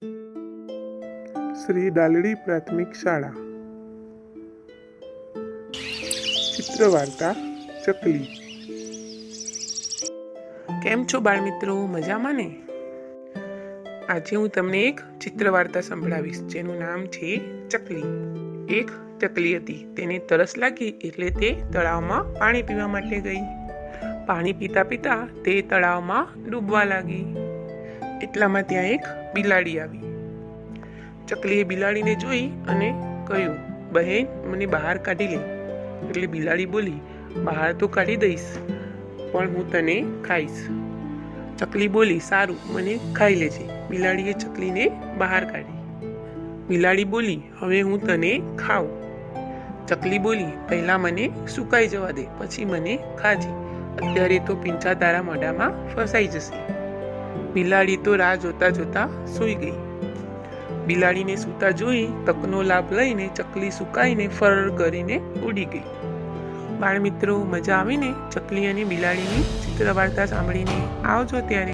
શ્રી ડાલડી પ્રાથમિક શાળા. ચિત્રવાર્તા ચકલી. કેમ છો બાળમિત્રો? મજામાં ને? આજે હું તમને એક ચિત્રવાર્તા સંભળાવીશ જેનું નામ છે ચકલી. એક ચકલી હતી. તેને તરસ લાગી એટલે તે તળાવમાં પાણી પીવા માટે ગઈ. પાણી પીતા પીતા તે તળાવમાં ડૂબવા લાગી. એટલામાં ત્યાં એક બિલાડી આવી. ચકલીએ બિલાડીને જોઈ અને કહ્યું, બહેન, મને બહાર કાઢી લે. એટલે બિલાડી બોલી, બહાર તો કાઢી દઈશ, પણ હું તને ખાઈશ. ચકલી બોલી, સારું, મને ખાઈ લેજે. બિલાડીએ ચકલીને બહાર કાઢી. બિલાડી બોલી, હવે હું તને ખાઉં. ચકલી બોલી, પહેલા મને સુકાઈ જવા દે, પછી મને ખાજે. અત્યારે તો પીંછા તારા મોઢામાં ફસાઈ જશે. બિલાડી તો રાહ જોતા જોતા સૂઈ ગઈ. બિલાડીને સૂતા જોઈ તકનો લાભ લઈને ચકલી સુકાઈને ફર કરીને ઉડી ગઈ. બાળમિત્રો, મજા આવીને ચકલી અને બિલાડીની ચિત્ર વાર્તા સાંભળીને? આવજો ત્યારે.